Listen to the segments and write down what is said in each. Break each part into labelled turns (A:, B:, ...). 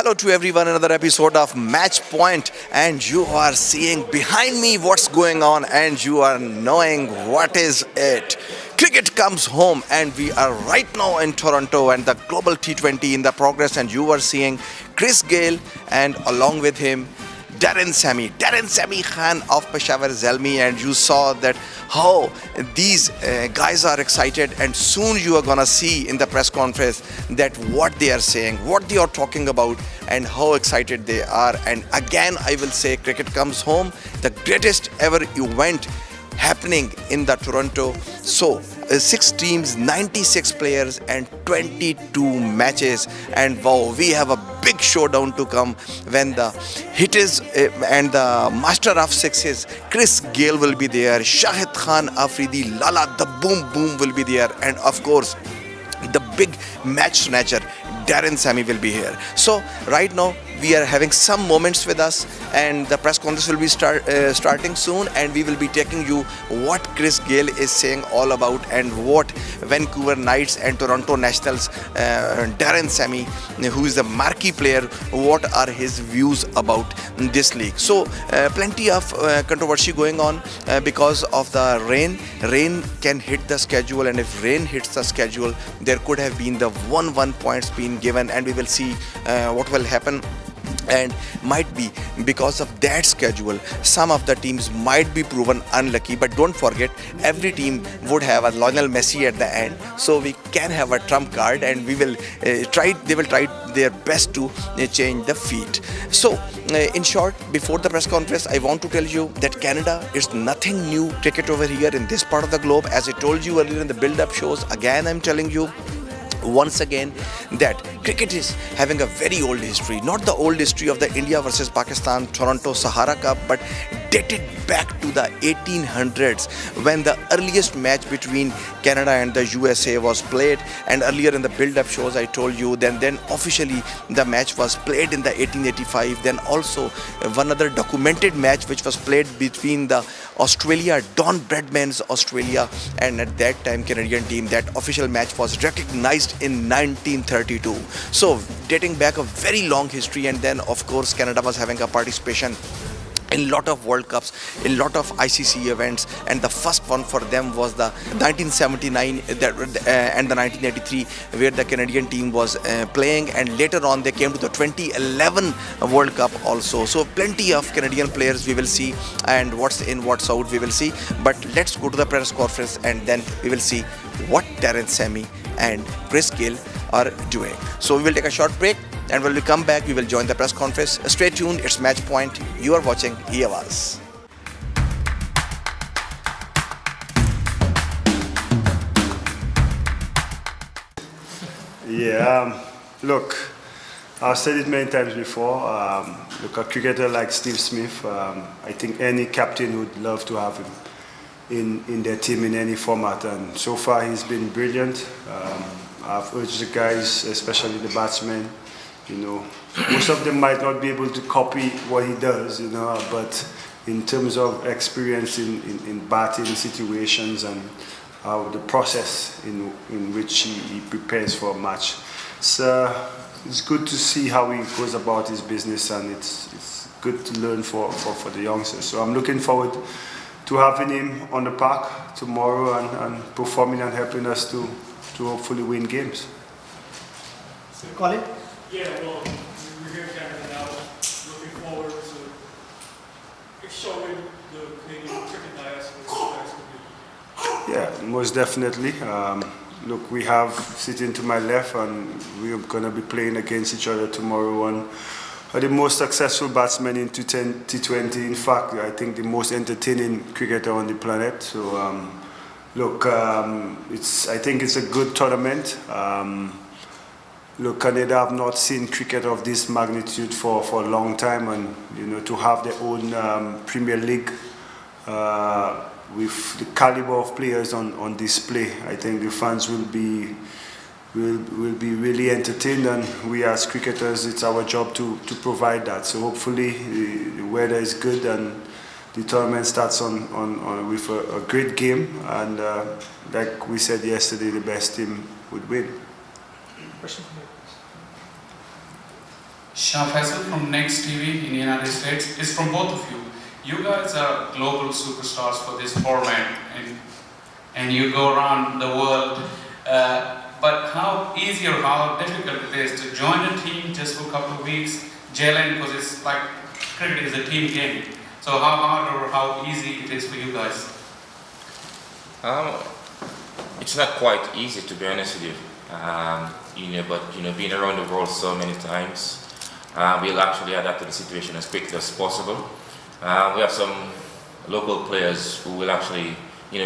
A: Hello to everyone, another episode of Match Point, and you are seeing behind me what's going on, and you are knowing what is it. Cricket comes home, and we are right now in Toronto, and the Global T20 in the progress, and you are seeing Chris Gayle, and along with him, Darren Sammy Khan of Peshawar Zalmi, and you saw that how these guys are excited, and soon you are gonna see in the press conference that what they are saying, what they are talking about, and how excited they are. And again, I will say, cricket comes home, the greatest ever event happening in the Toronto. So 6 teams, 96 players, and 22 matches, and wow, we have a big showdown to come when the hitters and the master of sixes Chris Gayle will be there, Shahid Khan Afridi, Lala the boom boom will be there, and of course the big match snatcher Darren Sammy will be here. So right now we are having some moments with us, and the press conference will be starting soon, and we will be taking you what Chris Gayle is saying all about, and what Vancouver Knights and Toronto Nationals Darren Sammy, who is the marquee player, what are his views about this league. So plenty of controversy going on because of the rain can hit the schedule, and if rain hits the schedule, there could have been the 1 points being given, and we will see what will happen. And might be because of that schedule, some of the teams might be proven unlucky, but don't forget, every team would have a Lionel Messi at the end, so we can have a trump card, and we will they will try their best to change the feat. So in short, before the press conference, I want to tell you that Canada is nothing new cricket over here in this part of the globe. As I told you earlier in the build-up shows, again I'm telling you once again that cricket is having a very old history, not the old history of the India versus Pakistan Toronto Sahara Cup, but dated back to the 1800s, when the earliest match between Canada and the USA was played. And earlier in the build-up shows I told you, then officially the match was played in the 1885. Then also one other documented match which was played between the Australia, Don Bradman's Australia, and at that time Canadian team. That official match was recognized in 1932. So dating back a very long history. And then of course Canada was having a participation in lot of World Cups, in lot of ICC events, and the first one for them was the 1979 and the 1983, where the Canadian team was playing, and later on they came to the 2011 World Cup also. So plenty of Canadian players we will see, and what's in, what's out we will see. But let's go to the press conference, and then we will see what Darren Sammy and Chris Gayle are doing. So we will take a short break, and when we come back, we will join the press conference. Stay tuned, it's Match Point. You are watching eAwaaz.
B: Yeah, look, I've said it many times before. Look, a cricketer like Steve Smith, I think any captain would love to have him in their team in any format, and so far he's been brilliant. I've urged the guys, especially the batsmen, most of them might not be able to copy what he does, but in terms of experience in batting situations and the process in which he prepares for a match, it's good to see how he goes about his business, and it's good to learn for the youngsters. So I'm looking forward to having him on the park tomorrow and performing and helping us to hopefully win games.
C: Colin?
D: Yeah, well, we're here in Canada now, looking forward to showing the Canadian cricket diaspora.
B: Yeah, most definitely. Look, we have sitting to my left, and we're going to be playing against each other tomorrow. One are the most successful batsmen in T20. In fact, I think the most entertaining cricketer on the planet. So, look, I think it's a good tournament. Look, Canada have not seen cricket of this magnitude for a long time, and to have their own Premier League with the caliber of players on display, I think the fans will be really entertained, and we as cricketers, it's our job to provide that. So hopefully the weather is good, and the tournament starts on with a great game, and like we said yesterday, the best team would win.
C: Question from you.
E: Shah Faisal from Next TV in the United States. It's from both of you. You guys are global superstars for this format, and you go around the world. But how easy or how difficult it is to join a team just for a couple of weeks, gel in, because it's like cricket is a team game. So how hard or how easy it is for you guys?
F: It's not quite easy, to be honest with you. But being around the world so many times, we'll actually adapt to the situation as quickly as possible. We have some local players who will actually,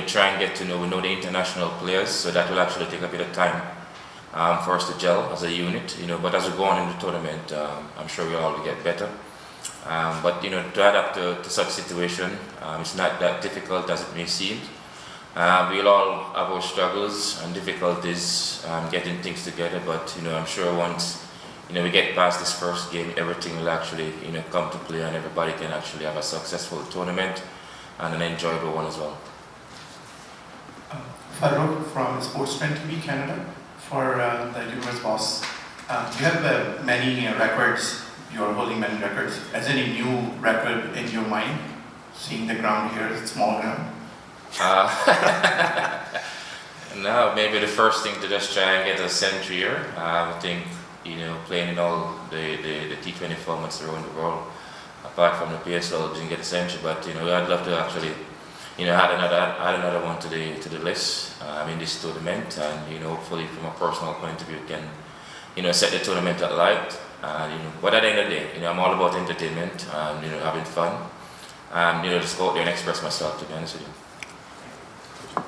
F: try and get to know. We know the international players, so that will actually take a bit of time for us to gel as a unit. But as we go on in the tournament, I'm sure we'll all get better. But to adapt to such situation, it's not that difficult as it may seem. We'll all have our struggles and difficulties getting things together, but I'm sure once we get past this first game, everything will actually come to play, and everybody can actually have a successful tournament and an enjoyable one as well.
G: Farouk from Sportsman TV Canada for the US Boss. You have many records. You're holding many records. Is any new record in your mind? Seeing the ground here, it's small ground.
F: No, maybe the first thing to just try and get a century here. I think playing in all the T20 formats around the world, apart from the PSL, didn't get a century. But I'd love to actually add another one to the list in this tournament, and hopefully from a personal point of view can set the tournament alight. But at the end of the day, I'm all about entertainment and having fun, and just go out there and express myself, to be honest with you.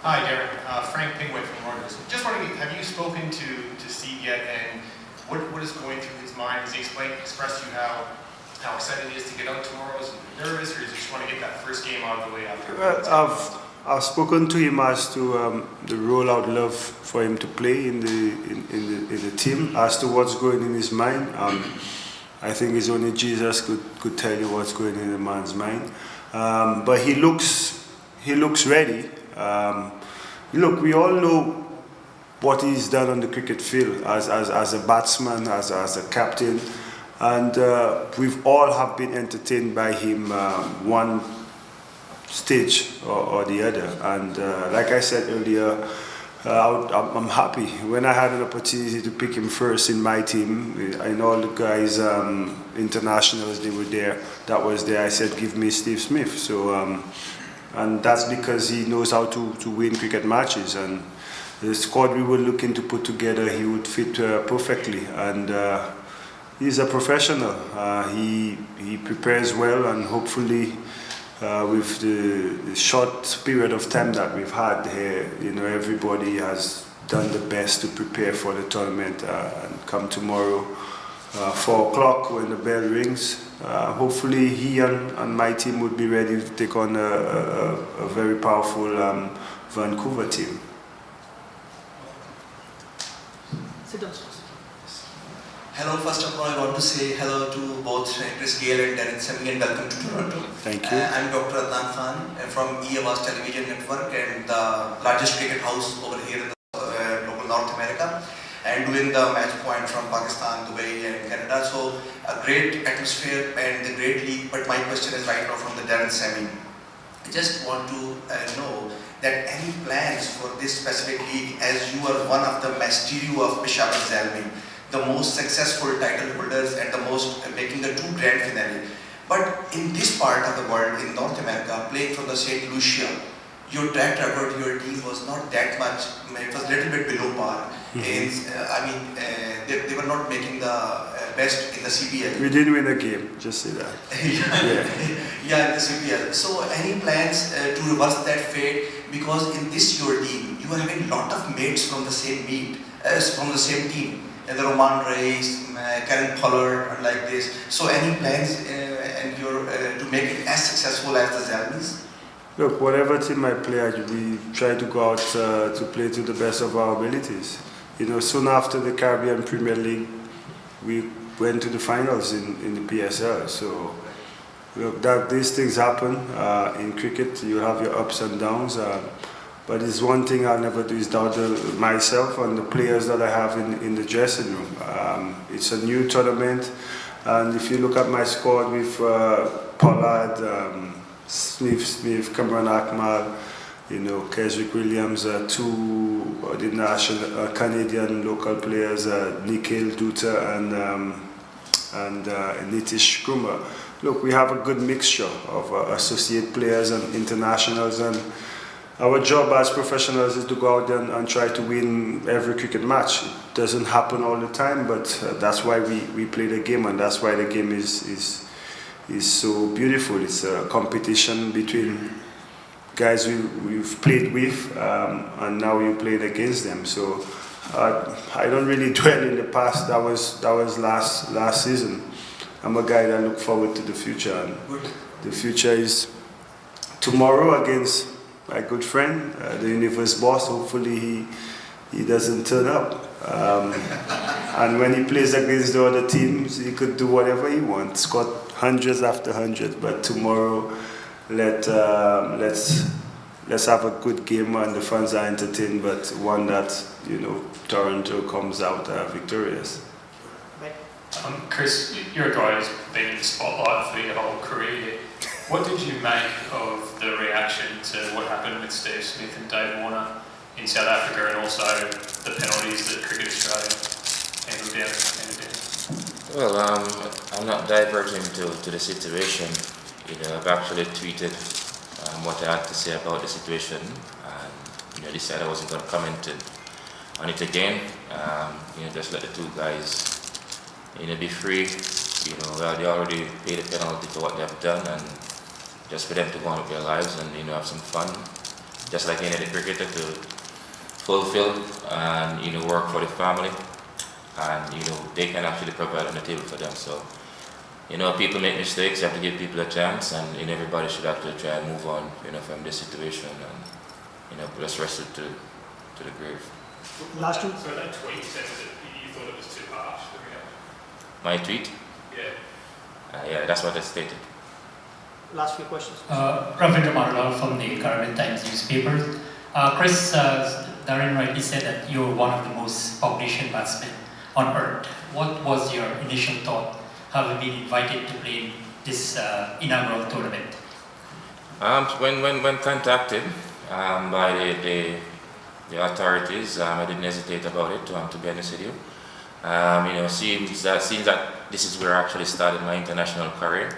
H: Hi, Derek. Frank Pingwick from Reuters. Just wondering, have you spoken to Steve yet, and what is going through his mind? Has he expressed to you how excited he is to get out tomorrow? Is he nervous, or does he just want to get that first game out of the way after?
B: Well, I've spoken to him as to the role I'd love for him to play in the team. As to what's going in his mind, I think it's only Jesus could tell you what's going in a man's mind. But he looks ready. Look, we all know what he's done on the cricket field as a batsman, as a captain, and we've all have been entertained by him one stage or the other. And like I said earlier, I'm happy when I had an opportunity to pick him first in my team. I know all the guys, internationals, they were there. That was there. I said, give me Steve Smith. So. And that's because he knows how to win cricket matches, and the squad we were looking to put together, he would fit perfectly. And he's a professional. He prepares well, and hopefully with the short period of time that we've had here, everybody has done the best to prepare for the tournament. And come tomorrow, 4 o'clock when the bell rings, hopefully he and my team would be ready to take on a very powerful Vancouver team.
C: Sit down.
I: Hello, first of all, I want to say hello to both Chris Gale and Darren Sammy, and welcome to Toronto.
B: Thank you.
I: I'm Dr. Adnan Khan from EAWAS Television Network, and the largest cricket house over here in the local North America, and doing the match point from Pakistan, Dubai and Canada. So a great atmosphere and a great league, but my question is right now from the Darren Sammy. I just want to know that any plans for this specific league, as you are one of the masterio of Peshawar Zalmi, the most successful title holders and the most making the 2 grand finale. But in this part of the world, in North America, playing from the St. Lucia, your track record, your team was not that much, it was a little bit below par. They were not making the best in the CPL.
B: We did win a game, just say that.
I: Yeah, in the CPL. So any plans to reverse that fate? Because in this your team, you are having a lot of mates from the same from the same team. The Roman Reis, Karen Pollard, and like this. So any plans to make it as successful as the Zalmis?
B: Look, whatever team I play, we try to go out to play to the best of our abilities. Soon after the Caribbean Premier League, we went to the finals in the PSL. So, look, these things happen in cricket. You have your ups and downs. But it's one thing I'll never do is doubt myself and the players that I have in the dressing room. It's a new tournament. And if you look at my squad with Pollard, Smith, Cameron Akmal, you know, Keswick Williams, two the national Canadian local players, Nikhil Dutta and Nitish Kumar. Look, we have a good mixture of associate players and internationals, and our job as professionals is to go out there and try to win every cricket match. It doesn't happen all the time, but that's why we play the game, and that's why the game is so beautiful. It's a competition between guys we've played with, and now you played against them. So I don't really dwell in the past. That was last season. I'm a guy that look forward to the future, and the future is tomorrow against my good friend, the Universe Boss. Hopefully he doesn't turn up. And when he plays against the other teams, he could do whatever he wants, score hundreds after hundreds. But tomorrow, let's have a good game and the fans are entertained, but one that, you know, Toronto comes out victorious.
D: Chris, you're a guy who's been in the spotlight for your whole career. What did you make of the reaction to what happened with Steve Smith and Dave Warner in South Africa, and also the penalties that Cricket Australia handed down?
F: Well, I'm not diverting to the situation. You know, I've actually tweeted what I had to say about the situation, and you know, decided I wasn't going to comment on it again. You know, just let the two guys, you know, be free. You know, they already paid the penalty for what they've done, and just for them to go on with their lives and, you know, have some fun, just like any other cricketer, to fulfill and, you know, work for the family, and, you know, they can actually provide on the table for them. So, you know, people make mistakes. You have to give people a chance, and, you know, everybody should actually try and move on, you know, from this situation, and, you know, just rest it to the grave.
C: Last two.
D: So that tweet said that you thought it was too harsh, the reaction.
F: My tweet?
D: Yeah.
F: Yeah, that's what I stated.
C: Last few questions.
J: Ravindra Marulal from the Karavan Times newspaper. Chris, Darren rightly said that you're one of the most population batsmen on earth. What was your initial thought, having been invited to play in this inaugural tournament?
F: When contacted by the authorities, I didn't hesitate about it, to be honest with you. You know, seems that this is where I actually started my international career,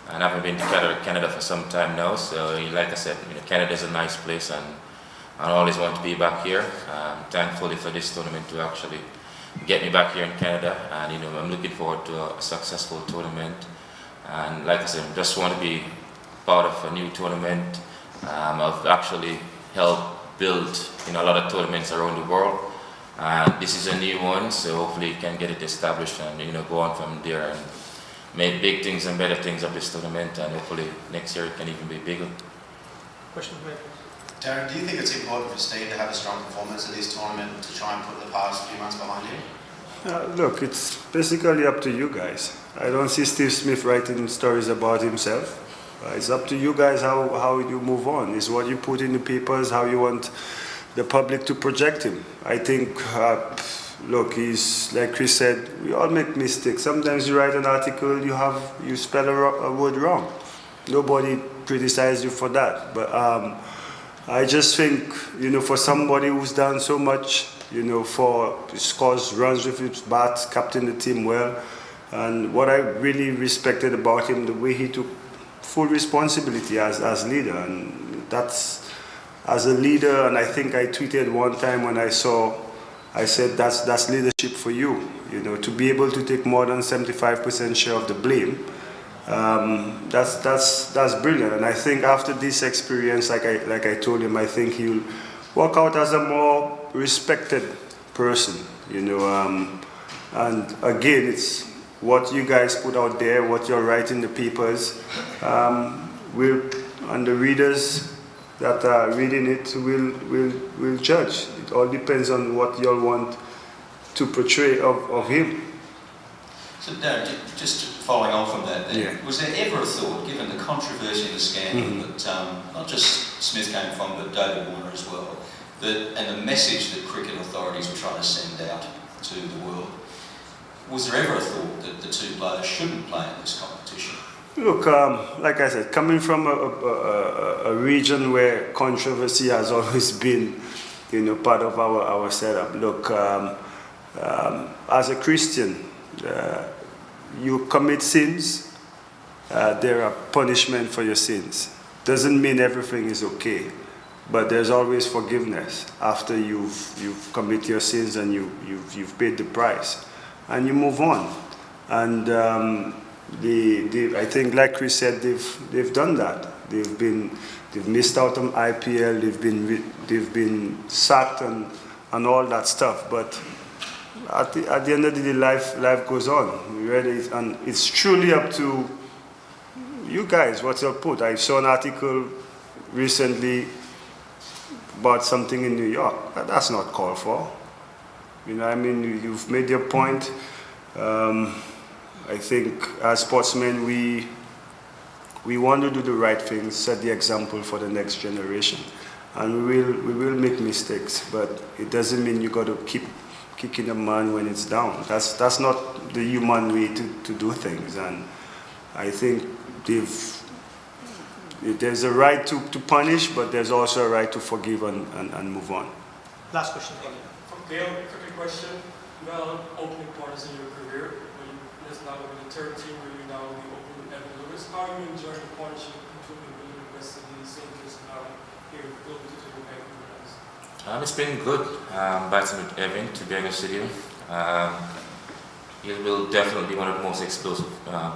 F: and I haven't been to Canada for some time now. So, like I said, you know, Canada is a nice place, and I always want to be back here. Thankfully for this tournament to actually get me back here in Canada, and you know, I'm looking forward to a successful tournament. And like I said, I just want to be part of a new tournament. I've actually helped build, you know, a lot of tournaments around the world. And this is a new one, so hopefully you can get it established and, you know, go on from there and make big things and better things of this tournament, and hopefully next year it can even be bigger.
C: Question for you.
G: Darren, do you think it's important for Steve to have a strong performance at this tournament to try and put the past few months behind him?
B: Look, it's basically up to you guys. I don't see Steve Smith writing stories about himself. It's up to you guys how you move on. It's what you put in the papers, how you want the public to project him. I think, look, he's, like Chris said, we all make mistakes. Sometimes you write an article, you spell a word wrong. Nobody criticizes you for that. But I just think, you know, for somebody who's done so much, you know, for scores runs with his bat, captained the team well, and what I really respected about him, the way he took full responsibility as leader, and that's, as a leader, and I think I tweeted one time when I said that's leadership for you, you know, to be able to take more than 75% share of the blame. That's brilliant, and I think after this experience, like I told him, I think he'll walk out as a more respected person, you know. And again, it's what you guys put out there, what you're writing in the papers, and the readers that are reading it will judge. It all depends on what you all want to portray of him.
K: So Darren, just following on from that then,
B: Yeah.
K: was there ever a thought, given the controversy and the scandal that not just Smith came from, but David Warner as well, and the message that cricket authorities were trying to send out to the world, Was there ever a thought that the two players shouldn't play in this competition?
B: Look, like I said, coming from a region where controversy has always been, part of our setup. Look, as a Christian, you commit sins, there are punishment for your sins. Doesn't mean everything is okay, but there's always forgiveness after you've committed your sins and you've paid the price, and you move on. And I think, like Chris said, they've done that. They've missed out on IPL. They've been sacked and all that stuff. But at the end of the day, life goes on. Really, and it's truly up to you guys. What's your put? I saw an article recently about something in New York. That's not called for. You've made your point. I think as sportsmen, we want to do the right things, set the example for the next generation, and we will make mistakes. But it doesn't mean you got to keep kicking a man when it's down. That's not the human way to do things. And I think there's a right to punish, but there's also a right to forgive and move on.
C: Last question.
L: From Gail, quick question. You had a lot of opening quarters in your career. It's now going to be the third team where you now will be opening Evan Lewis. How are you enjoying the partnership between the rest of the St. Kitts now here global to the Vancouver?
F: It's been good batting with Evan, to be honest with you. He will definitely be one of the most explosive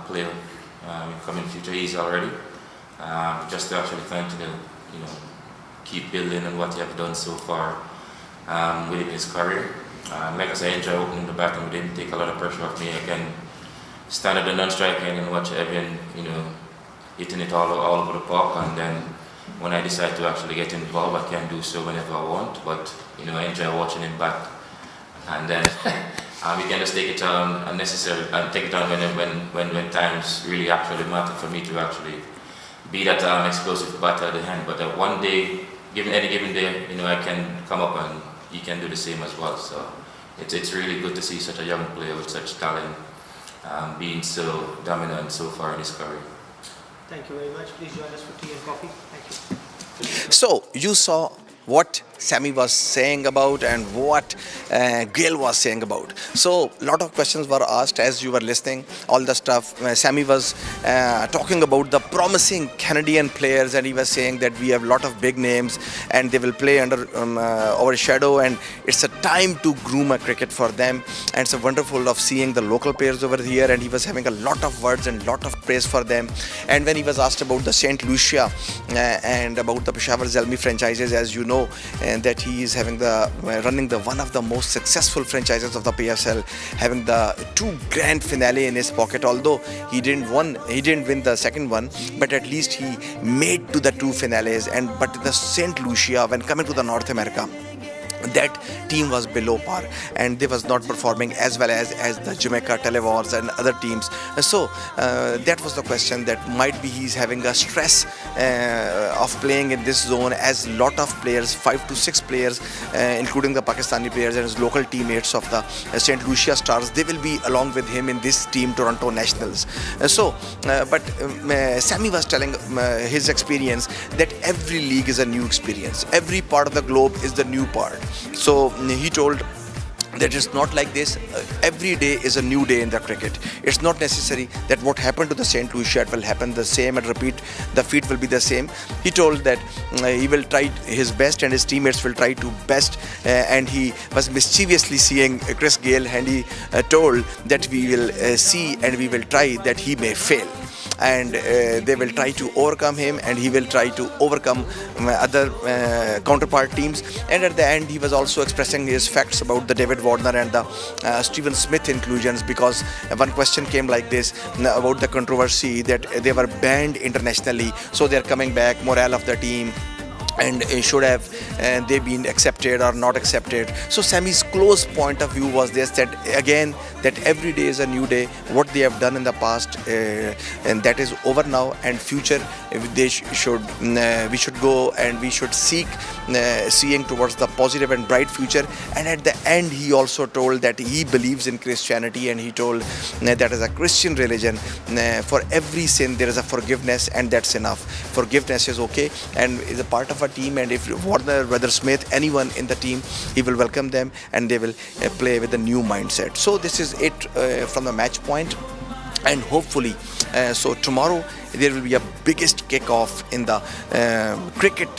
F: players in coming future. He's already. Just to actually continue, keep building on what he has done so far within his career. Like I said, I enjoy opening the bat, and we didn't take a lot of pressure off me. I can stand at the non-strike end and watch Evan, hitting it all over the park, and then when I decide to actually get involved, I can do so whenever I want. But I enjoy watching him bat, and then we can just take it on unnecessary and take it on when times really actually matter for me to actually be that explosive batter at the hand. But one day, given any given day, I can come up and he can do the same as well. So it's really good to see such a young player with such talent being so dominant so far in his career.
C: Thank you very much. Please join us for tea and coffee. Thank you.
A: So you saw what Sammy was saying about and what Gail was saying about. So a lot of questions were asked as you were listening, all the stuff. Sammy was talking about the promising Canadian players, and he was saying that we have a lot of big names and they will play under our shadow, and it's a time to groom a cricket for them, and it's a wonderful of seeing the local players over here, and he was having a lot of words and lot of praise for them. And when he was asked about the St. Lucia and about the Peshawar Zalmi franchises, as you know, and that he is having running one of the most successful franchises of the PSL, having the 2 grand finale in his pocket. Although he didn't win the second one, but at least he made to the 2 finales. But the St. Lucia, when coming to the North America, that team was below par, and they was not performing as well as the Jamaica Televars and other teams. So that was the question, that might be he's having a stress of playing in this zone, as lot of players, 5 to 6 players, including the Pakistani players and his local teammates of the St. Lucia Stars, they will be along with him in this team, Toronto Nationals. But Sammy was telling his experience that every league is a new experience, every part of the globe is the new part. So he told that it's not like this. Every day is a new day in the cricket. It's not necessary that what happened to the St. Lucia will happen the same and repeat. The feat will be the same. He told that he will try his best and his teammates will try to best. And he was mischievously seeing Chris Gayle, and he told that we will see and we will try that he may fail. And they will try to overcome him, and he will try to overcome other counterpart teams. And at the end, he was also expressing his facts about the David Warner and the Stephen Smith inclusions, because one question came like this about the controversy that they were banned internationally, so they are coming back, morale of the team. and should have they been accepted or not accepted. So Sammy's close point of view was this, that again, that every day is a new day. What they have done in the past, and that is over now, and future they should we should go and we should seek seeing towards the positive and bright future. And at the end, he also told that he believes in Christianity, and he told that as a Christian religion, for every sin there is a forgiveness, and that's enough. Forgiveness is okay and is a part of a team, and if Warner, whether Smith, anyone in the team, he will welcome them and they will play with a new mindset. So this is it from the match point, and hopefully so tomorrow there will be a biggest kickoff in the cricket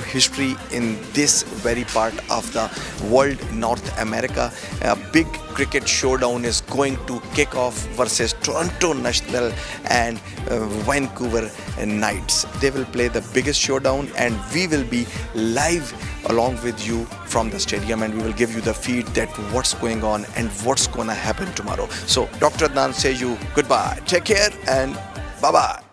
A: history in this very part of the world, North America. A big cricket showdown is going to kick off versus Toronto National and Vancouver Knights. They will play the biggest showdown, and we will be live along with you from the stadium, and we will give you the feed that what's going on and what's going to happen tomorrow. So Dr. Adnan says you goodbye, take care, and bye-bye.